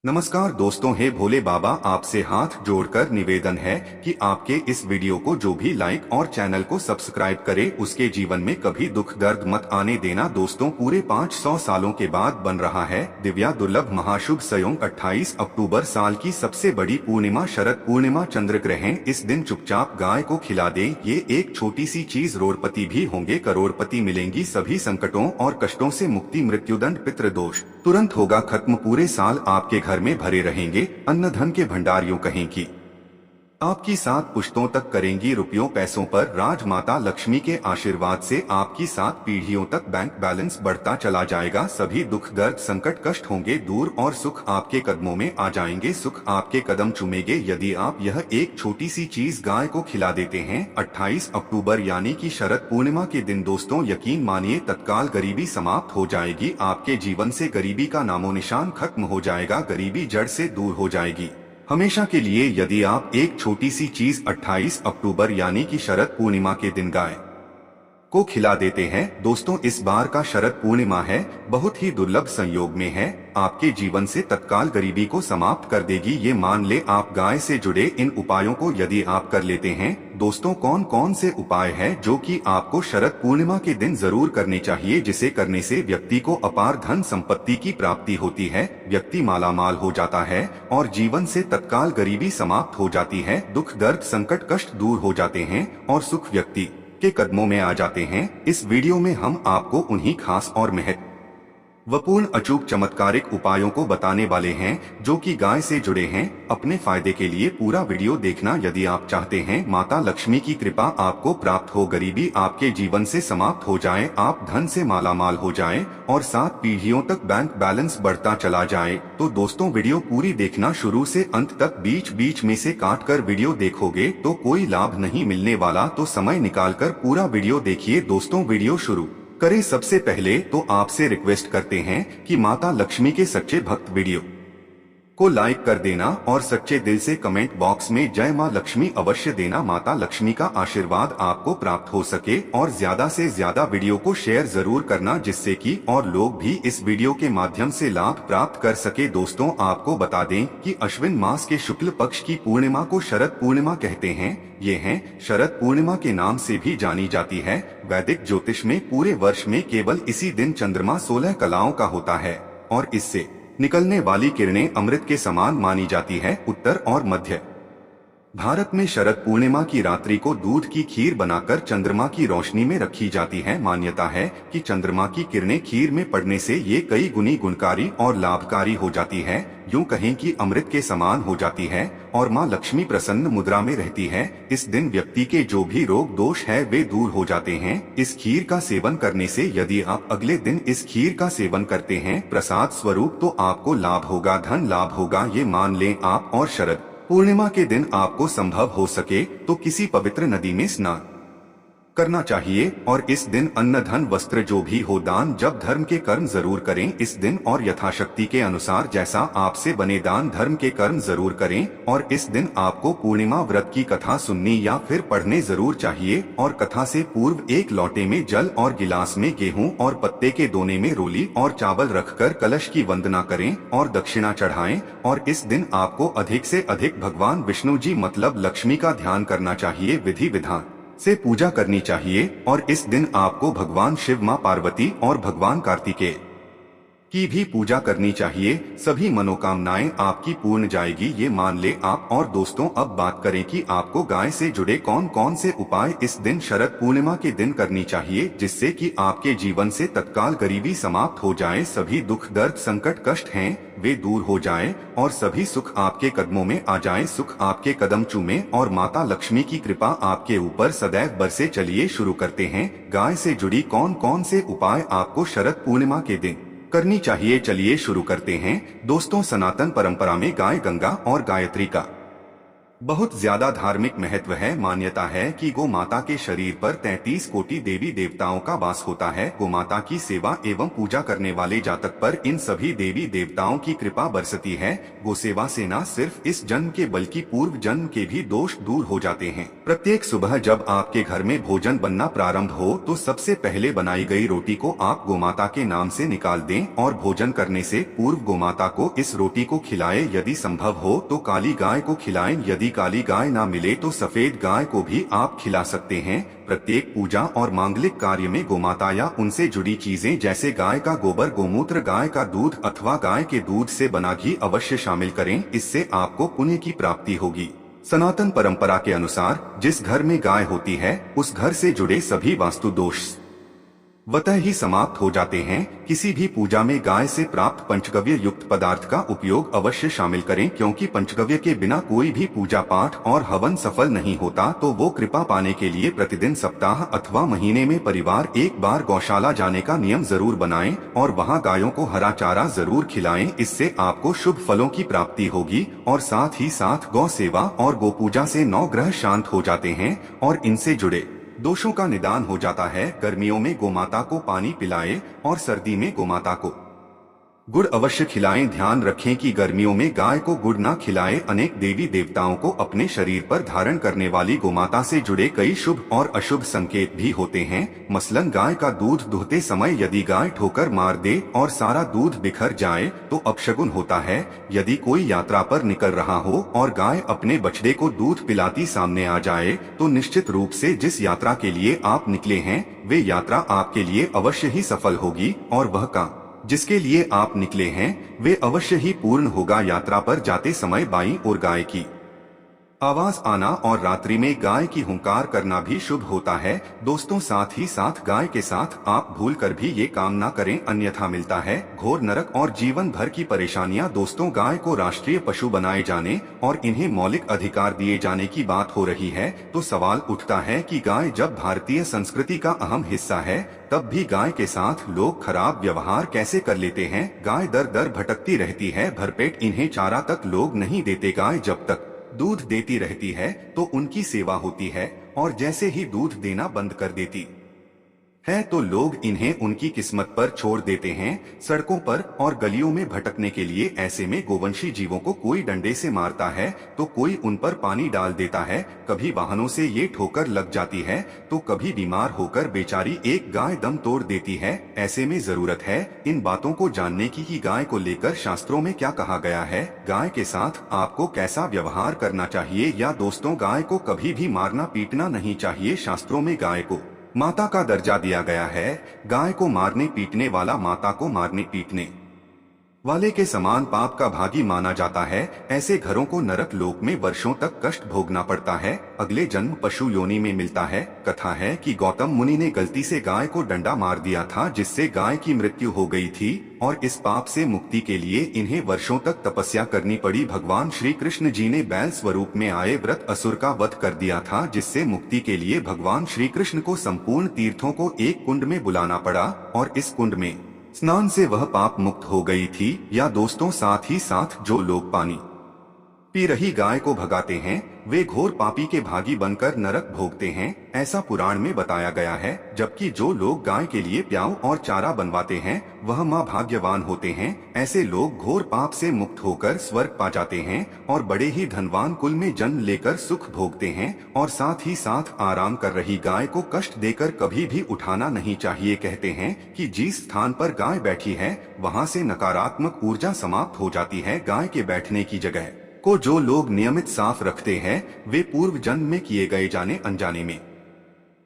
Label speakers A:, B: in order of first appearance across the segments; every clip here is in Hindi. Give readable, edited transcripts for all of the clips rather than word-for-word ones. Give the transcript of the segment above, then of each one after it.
A: नमस्कार दोस्तों, हे भोले बाबा आपसे हाथ जोड़कर निवेदन है कि आपके इस वीडियो को जो भी लाइक और चैनल को सब्सक्राइब करे उसके जीवन में कभी दुख दर्द मत आने देना। दोस्तों, पूरे 500 सालों के बाद बन रहा है दिव्या दुर्लभ महाशुभ संयोग 28 अक्टूबर साल की सबसे बड़ी पूर्णिमा शरद पूर्णिमा चंद्र ग्रहण। इस दिन चुपचाप गाय को खिला दे, ये एक छोटी सी चीज रोड़पति भी होंगे करोड़पति मिलेंगी। सभी संकटों और कष्टों से मुक्ति, मृत्युदंड, पितृदोष तुरंत होगा खत्म। पूरे साल आपके घर में भरे रहेंगे अन्न धन के भंडार। यूं कहें कि आपकी 7 पुश्तों तक करेंगी रुपयों पैसों पर राज। माता लक्ष्मी के आशीर्वाद से आपकी 7 पीढ़ियों तक बैंक बैलेंस बढ़ता चला जाएगा। सभी दुख दर्द संकट कष्ट होंगे दूर और सुख आपके कदमों में आ जाएंगे। सुख आपके कदम चूमेंगे यदि आप यह एक छोटी सी चीज गाय को खिला देते हैं। 28 अक्टूबर यानी कि शरद पूर्णिमा के दिन दोस्तों, यकीन मानिए तत्काल गरीबी समाप्त हो जाएगी। आपके जीवन से गरीबी का नामो निशान खत्म हो जाएगा, गरीबी जड़ से दूर हो जाएगी हमेशा के लिए। यदि आप एक छोटी सी चीज 28 अक्टूबर यानी कि शरद पूर्णिमा के दिन गाय को खिला देते हैं। दोस्तों, इस बार का शरद पूर्णिमा है, बहुत ही दुर्लभ संयोग में है, आपके जीवन से तत्काल गरीबी को समाप्त कर देगी। ये मान ले आप गाय से जुड़े इन उपायों को यदि आप कर लेते हैं। दोस्तों, कौन कौन से उपाय हैं जो कि आपको शरद पूर्णिमा के दिन जरूर करने चाहिए, जिसे करने से व्यक्ति को अपार धन संपत्ति की प्राप्ति होती है, व्यक्ति मालामाल हो जाता है और जीवन से तत्काल गरीबी समाप्त हो जाती है, दुख दर्द संकट कष्ट दूर हो जाते हैं और सुख व्यक्ति के कदमों में आ जाते हैं। इस वीडियो में हम आपको उन्हीं खास और महत्वपूर्ण अचूक चमत्कारिक उपायों को बताने वाले हैं जो कि गाय से जुड़े हैं। अपने फायदे के लिए पूरा वीडियो देखना यदि आप चाहते हैं माता लक्ष्मी की कृपा आपको प्राप्त हो, गरीबी आपके जीवन से समाप्त हो जाए, आप धन से मालामाल हो जाएं और 7 पीढ़ियों तक बैंक बैलेंस बढ़ता चला जाए। तो दोस्तों, वीडियो पूरी देखना, शुरू से अंत तक। बीच बीच में से काट कर वीडियो देखोगे तो कोई लाभ नहीं मिलने वाला, तो समय निकालकर पूरा वीडियो देखिए। दोस्तों, वीडियो शुरू करें सबसे पहले तो आपसे रिक्वेस्ट करते हैं कि माता लक्ष्मी के सच्चे भक्त वीडियो को लाइक कर देना और सच्चे दिल से कमेंट बॉक्स में जय मां लक्ष्मी अवश्य देना। माता लक्ष्मी का आशीर्वाद आपको प्राप्त हो सके और ज्यादा से ज्यादा वीडियो को शेयर जरूर करना, जिससे कि और लोग भी इस वीडियो के माध्यम से लाभ प्राप्त कर सके। दोस्तों, आपको बता दें कि अश्विन मास के शुक्ल पक्ष की पूर्णिमा को शरद पूर्णिमा कहते हैं। ये है शरद पूर्णिमा के नाम से भी जानी जाती है। वैदिक ज्योतिष में पूरे वर्ष में केवल इसी दिन चंद्रमा 16 कलाओं का होता है और इससे निकलने वाली किरणें अमृत के समान मानी जाती है। उत्तर और मध्य भारत में शरद पूर्णिमा की रात्रि को दूध की खीर बनाकर चंद्रमा की रोशनी में रखी जाती है। मान्यता है कि चंद्रमा की किरणें खीर में पड़ने से ये कई गुनी गुणकारी और लाभकारी हो जाती है, यूं कहें कि अमृत के समान हो जाती है और मां लक्ष्मी प्रसन्न मुद्रा में रहती है। इस दिन व्यक्ति के जो भी रोग दोष है वे दूर हो जाते हैं। इस खीर का सेवन करने से यदि आप अगले दिन इस खीर का सेवन करते हैं प्रसाद स्वरूप, तो आपको लाभ होगा, धन लाभ होगा। ये मान लें आप। और शरद पूर्णिमा के दिन आपको संभव हो सके तो किसी पवित्र नदी में स्नान करना चाहिए और इस दिन अन्न धन वस्त्र जो भी हो दान जब धर्म के कर्म जरूर करें इस दिन, और यथाशक्ति के अनुसार जैसा आपसे बने दान धर्म के कर्म जरूर करें। और इस दिन आपको पूर्णिमा व्रत की कथा सुननी या फिर पढ़ने जरूर चाहिए और कथा से पूर्व एक लोटे में जल और गिलास में गेहूं और पत्ते के दोने में रोली और चावल रखकर कलश की वंदना करें और दक्षिणा चढ़ाएं। और इस दिन आपको अधिक से अधिक भगवान विष्णु जी मतलब लक्ष्मी का ध्यान करना चाहिए, विधि विधान से पूजा करनी चाहिए। और इस दिन आपको भगवान शिव, मां पार्वती और भगवान कार्तिकेय की भी पूजा करनी चाहिए। सभी मनोकामनाएं आपकी पूर्ण जाएगी, ये मान ले आप। और दोस्तों, अब बात करें कि आपको गाय से जुड़े कौन कौन से उपाय इस दिन शरद पूर्णिमा के दिन करनी चाहिए, जिससे कि आपके जीवन से तत्काल गरीबी समाप्त हो जाए, सभी दुख दर्द संकट कष्ट हैं वे दूर हो जाएं और सभी सुख आपके कदमों में आ जाएं, सुख आपके कदम चूमे और माता लक्ष्मी की कृपा आपके ऊपर सदैव बरसे। चलिए शुरू करते हैं, गाय से जुड़ी कौन कौन से उपाय आपको शरद पूर्णिमा के दिन करनी चाहिए। चलिए शुरू करते हैं। दोस्तों, सनातन परंपरा में गाय गंगा और गायत्री का बहुत ज्यादा धार्मिक महत्व है। मान्यता है कि गो माता के शरीर पर 33 कोटि देवी देवताओं का वास होता है। गो माता की सेवा एवं पूजा करने वाले जातक पर इन सभी देवी देवताओं की कृपा बरसती है। गो सेवा से न सिर्फ इस जन्म के बल्कि पूर्व जन्म के भी दोष दूर हो जाते हैं। प्रत्येक सुबह जब आपके घर में भोजन बनना प्रारंभ हो तो सबसे पहले बनाई गई रोटी को आप गोमाता के नाम से निकाल दें और भोजन करने से पूर्व गोमाता को इस रोटी को खिलाएं। यदि संभव हो तो काली गाय को खिलाएं। यदि काली गाय ना मिले तो सफेद गाय को भी आप खिला सकते हैं। प्रत्येक पूजा और मांगलिक कार्य में गोमाता या उनसे जुड़ी चीजें जैसे गाय का गोबर, गोमूत्र, गाय का दूध अथवा गाय के दूध से बना घी अवश्य शामिल करें। इससे आपको पुण्य की प्राप्ति होगी। सनातन परंपरा के अनुसार जिस घर में गाय होती है उस घर से जुड़े सभी वास्तु दोष वतः ही समाप्त हो जाते हैं। किसी भी पूजा में गाय से प्राप्त पंचगव्य युक्त पदार्थ का उपयोग अवश्य शामिल करें, क्योंकि पंचगव्य के बिना कोई भी पूजा पाठ और हवन सफल नहीं होता। तो वो कृपा पाने के लिए प्रतिदिन, सप्ताह अथवा महीने में परिवार एक बार गौशाला जाने का नियम जरूर बनाएं और वहां गायों को हरा चारा जरूर खिलाएं। इससे आपको शुभ फलों की प्राप्ति होगी और साथ ही साथ गौ सेवा और गो पूजा से 9 ग्रह शांत हो जाते हैं और इनसे जुड़े दोषों का निदान हो जाता है। गर्मियों में गोमाता को पानी पिलाएं और सर्दी में गोमाता को गुड़ अवश्य खिलाएं। ध्यान रखें कि गर्मियों में गाय को गुड़ ना खिलाएं। अनेक देवी देवताओं को अपने शरीर पर धारण करने वाली गोमाता से जुड़े कई शुभ और अशुभ संकेत भी होते हैं। मसलन गाय का दूध दुहते समय यदि गाय ठोकर मार दे और सारा दूध बिखर जाए तो अपशगुन होता है। यदि कोई यात्रा पर निकल रहा हो और गाय अपने बछड़े को दूध पिलाती सामने आ जाए तो निश्चित रूप से जिस यात्रा के लिए आप निकले हैं वे यात्रा आपके लिए अवश्य ही सफल होगी और वह काम जिसके लिए आप निकले हैं वे अवश्य ही पूर्ण होगा। यात्रा पर जाते समय बाईं ओर गाय की आवाज आना और रात्रि में गाय की हुंकार करना भी शुभ होता है। दोस्तों, साथ ही साथ गाय के साथ आप भूल कर भी ये काम ना करें, अन्यथा मिलता है घोर नरक और जीवन भर की परेशानियां। दोस्तों, गाय को राष्ट्रीय पशु बनाए जाने और इन्हें मौलिक अधिकार दिए जाने की बात हो रही है तो सवाल उठता है कि गाय जब भारतीय संस्कृति का अहम हिस्सा है तब भी गाय के साथ लोग खराब व्यवहार कैसे कर लेते हैं। गाय दर दर भटकती रहती है, भरपेट इन्हें चारा तक लोग नहीं देते। गाय जब तक दूध देती रहती है तो उनकी सेवा होती है और जैसे ही दूध देना बंद कर देती है तो लोग इन्हें उनकी किस्मत पर छोड़ देते हैं, सड़कों पर और गलियों में भटकने के लिए। ऐसे में गोवंशी जीवों को कोई डंडे से मारता है तो कोई उन पर पानी डाल देता है, कभी वाहनों से ये ठोकर लग जाती है तो कभी बीमार होकर बेचारी एक गाय दम तोड़ देती है। ऐसे में जरूरत है इन बातों को जानने की कि गाय को लेकर शास्त्रों में क्या कहा गया है, गाय के साथ आपको कैसा व्यवहार करना चाहिए। या दोस्तों, गाय को कभी भी मारना पीटना नहीं चाहिए। शास्त्रों में गाय को माता का दर्जा दिया गया है। गाय को मारने पीटने वाला माता को मारने पीटने वाले के समान पाप का भागी माना जाता है। ऐसे घरों को नरक लोक में वर्षों तक कष्ट भोगना पड़ता है, अगले जन्म पशु योनि में मिलता है। कथा है कि गौतम मुनि ने गलती से गाय को डंडा मार दिया था जिससे गाय की मृत्यु हो गई थी और इस पाप से मुक्ति के लिए इन्हें वर्षों तक तपस्या करनी पड़ी। भगवान श्री कृष्ण जी ने बैल स्वरूप में आए व्रत असुर का वध कर दिया था, जिससे मुक्ति के लिए भगवान श्री कृष्ण को संपूर्ण तीर्थों को एक कुंड में बुलाना पड़ा और इस कुंड में स्नान से वह पाप मुक्त हो गई थी। या दोस्तों, साथ ही साथ जो लोग पानी पी रही गाय को भगाते हैं वे घोर पापी के भागी बनकर नरक भोगते हैं, ऐसा पुराण में बताया गया है। जबकि जो लोग गाय के लिए प्याऊ और चारा बनवाते हैं वह माँ भाग्यवान होते हैं। ऐसे लोग घोर पाप से मुक्त होकर स्वर्ग पा जाते हैं और बड़े ही धनवान कुल में जन्म लेकर सुख भोगते हैं। और साथ ही साथ आराम कर रही गाय को कष्ट देकर कभी भी उठाना नहीं चाहिए। कहते हैं कि जिस स्थान पर गाय बैठी है वहाँ से नकारात्मक ऊर्जा समाप्त हो जाती है। गाय के बैठने की जगह को जो लोग नियमित साफ रखते हैं वे पूर्व जन्म में किए गए जाने अनजाने में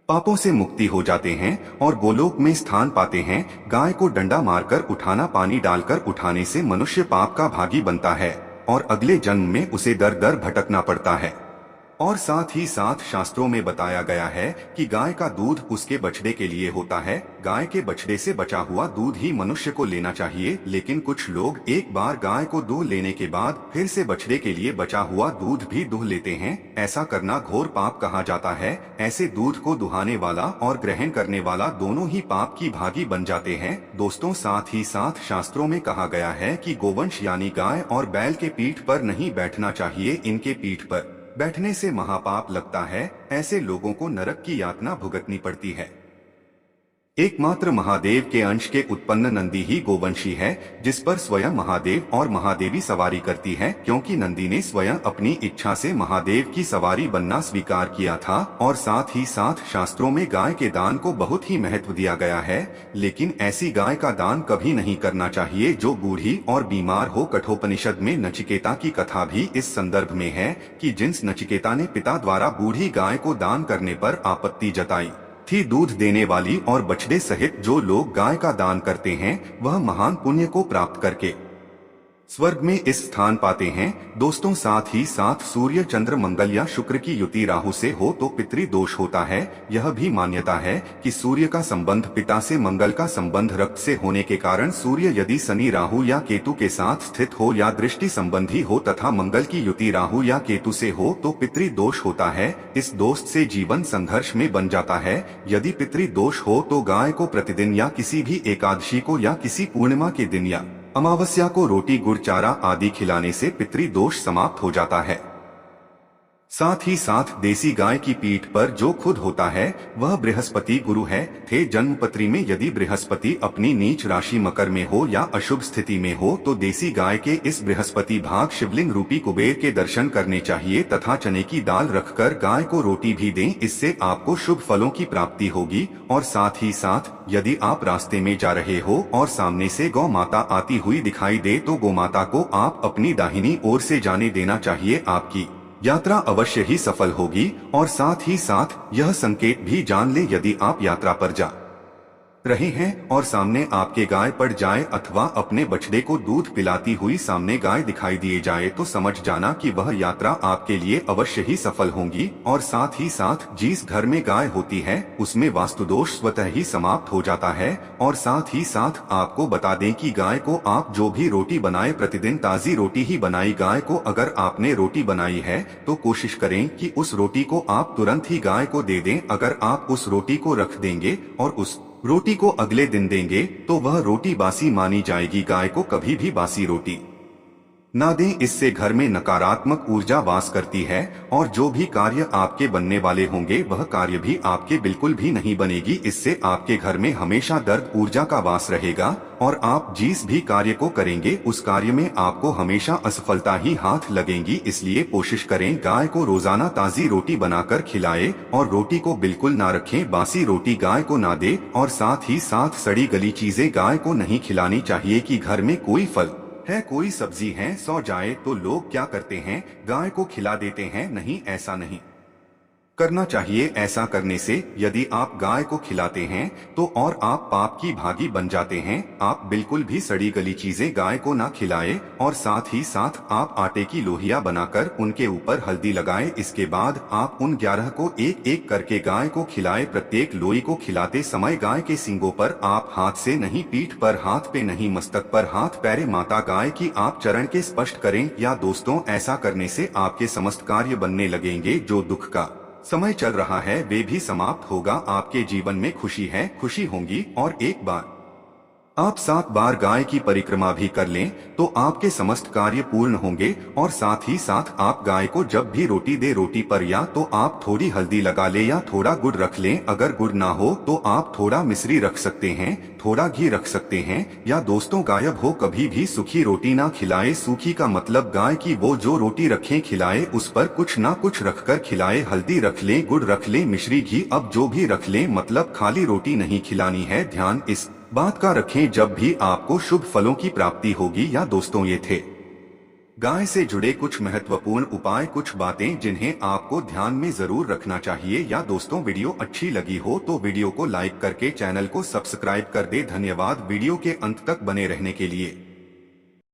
A: पापों से मुक्ति हो जाते हैं और गोलोक में स्थान पाते हैं। गाय को डंडा मारकर उठाना, पानी डालकर उठाने से मनुष्य पाप का भागी बनता है और अगले जन्म में उसे दर दर भटकना पड़ता है। और साथ ही साथ शास्त्रों में बताया गया है कि गाय का दूध उसके बछड़े के लिए होता है। गाय के बछड़े से बचा हुआ दूध ही मनुष्य को लेना चाहिए, लेकिन कुछ लोग एक बार गाय को दूह लेने के बाद फिर से बछड़े के लिए बचा हुआ दूध भी दूह लेते हैं। ऐसा करना घोर पाप कहा जाता है। ऐसे दूध को दुहाने वाला और ग्रहण करने वाला दोनों ही पाप की भागी बन जाते हैं। दोस्तों, साथ ही साथ शास्त्रों में कहा गया है कि गोवंश यानी गाय और बैल के पीठ पर नहीं बैठना चाहिए, इनके पीठ पर बैठने से महापाप लगता है, ऐसे लोगों को नरक की यातना भुगतनी पड़ती है। एकमात्र महादेव के अंश के उत्पन्न नंदी ही गोवंशी है, जिस पर स्वयं महादेव और महादेवी सवारी करती है, क्योंकि नंदी ने स्वयं अपनी इच्छा से महादेव की सवारी बनना स्वीकार किया था। और साथ ही साथ शास्त्रों में गाय के दान को बहुत ही महत्व दिया गया है, लेकिन ऐसी गाय का दान कभी नहीं करना चाहिए जो बूढ़ी और बीमार हो। कठोपनिषद में नचिकेता की कथा भी इस संदर्भ में है कि जिस नचिकेता ने पिता द्वारा बूढ़ी गाय को दान करने पर आपत्ति जताई थी, दूध देने वाली और बछड़े सहित जो लोग गाय का दान करते हैं वह महान पुण्य को प्राप्त करके स्वर्ग में इस स्थान पाते हैं। दोस्तों, साथ ही साथ सूर्य चंद्र मंगल या शुक्र की युति राहु से हो तो पितृ दोष होता है। यह भी मान्यता है कि सूर्य का संबंध पिता से, मंगल का संबंध रक्त से होने के कारण सूर्य यदि शनि राहु या केतु के साथ स्थित हो या दृष्टि संबंधी हो तथा मंगल की युति राहु या केतु से हो तो पितृ दोष होता है। इस दोष से जीवन संघर्ष में बन जाता है। यदि पितृ दोष हो तो गाय को प्रतिदिन या किसी भी एकादशी को या किसी पूर्णिमा के दिन या अमावस्या को रोटी, गुड़, चारा आदि खिलाने से पितृ दोष समाप्त हो जाता है। साथ ही साथ देसी गाय की पीठ पर जो खुद होता है वह बृहस्पति गुरु है। थे जन्मपत्री में यदि बृहस्पति अपनी नीच राशि मकर में हो या अशुभ स्थिति में हो तो देसी गाय के इस बृहस्पति भाग शिवलिंग रूपी कुबेर के दर्शन करने चाहिए तथा चने की दाल रखकर गाय को रोटी भी दें। इससे आपको शुभ फलों की प्राप्ति होगी। और साथ ही साथ यदि आप रास्ते में जा रहे हो और सामने से गौ माता आती हुई दिखाई दे तो गौ माता को आप अपनी दाहिनी ओर से जाने देना चाहिए। आपकी यात्रा अवश्य ही सफल होगी। और साथ ही साथ यह संकेत भी जान ले, यदि आप यात्रा पर जा रहे हैं और सामने आपके गाय पड़ जाए अथवा अपने बछड़े को दूध पिलाती हुई सामने गाय दिखाई दिए जाए तो समझ जाना कि वह यात्रा आपके लिए अवश्य ही सफल होगी। और साथ ही साथ जिस घर में गाय होती है उसमें वास्तु दोष स्वतः ही समाप्त हो जाता है। और साथ ही साथ आपको बता दें कि गाय को आप जो भी रोटी बनाए प्रतिदिन ताजी रोटी ही बनाई। गाय को अगर आपने रोटी बनाई है तो कोशिश करें कि उस रोटी को आप तुरंत ही गाय को दे दें। अगर आप उस रोटी को रख देंगे और उस रोटी को अगले दिन देंगे तो वह रोटी बासी मानी जाएगी। गाय को कभी भी बासी रोटी ना दें, इससे घर में नकारात्मक ऊर्जा वास करती है और जो भी कार्य आपके बनने वाले होंगे वह कार्य भी आपके बिल्कुल भी नहीं बनेगी। इससे आपके घर में हमेशा दर्द ऊर्जा का वास रहेगा और आप जिस भी कार्य को करेंगे उस कार्य में आपको हमेशा असफलता ही हाथ लगेंगी। इसलिए कोशिश करें गाय को रोजाना ताजी रोटी बनाकर खिलाए और रोटी को बिल्कुल ना रखें, बासी रोटी गाय को ना दे। और साथ ही साथ सड़ी गली चीजें गाय को नहीं खिलानी चाहिए। कि घर में कोई फल है, कोई सब्जी है, सो जाए तो लोग क्या करते हैं, गाय को खिला देते हैं। नहीं, ऐसा नहीं करना चाहिए। ऐसा करने से यदि आप गाय को खिलाते हैं तो और आप पाप की भागी बन जाते हैं। आप बिल्कुल भी सड़ी गली चीजें गाय को ना खिलाएं। और साथ ही साथ आप आटे की लोहिया बनाकर उनके ऊपर हल्दी लगाएं। इसके बाद आप उन 11 को एक एक करके गाय को खिलाएं। प्रत्येक लोई को खिलाते समय गाय के सींगों पर आप हाथ से नहीं, पीठ पर हाथ पे नहीं, मस्तक पर हाथ पैरे माता गाय की आप चरण के स्पष्ट करें। या दोस्तों, ऐसा करने से आपके समस्त कार्य बनने लगेंगे। जो दुख का समय चल रहा है वे भी समाप्त होगा। आपके जीवन में खुशी होंगी। और एक बार आप 7 बार गाय की परिक्रमा भी कर लें तो आपके समस्त कार्य पूर्ण होंगे। और साथ ही साथ आप गाय को जब भी रोटी दे, रोटी पर या तो आप थोड़ी हल्दी लगा ले या थोड़ा गुड़ रख लें। अगर गुड़ ना हो तो आप थोड़ा मिश्री रख सकते हैं, थोड़ा घी रख सकते हैं। या दोस्तों, गायब हो कभी भी सूखी रोटी ना खिलाए। सूखी का मतलब गाय की वो जो रोटी रखें खिलाए, उस पर कुछ ना कुछ रखकर खिलाए। हल्दी रख लें, गुड़ रख लें, मिश्री, घी, अब जो भी रख लें, मतलब खाली रोटी नहीं खिलानी है। ध्यान इस बात का रखें जब भी आपको शुभ फलों की प्राप्ति होगी। या दोस्तों, ये थे गाय से जुड़े कुछ महत्वपूर्ण उपाय, कुछ बातें जिन्हें आपको ध्यान में जरूर रखना चाहिए। या दोस्तों, वीडियो अच्छी लगी हो तो वीडियो को लाइक करके चैनल को सब्सक्राइब कर दे। धन्यवाद वीडियो के अंत तक बने रहने के लिए।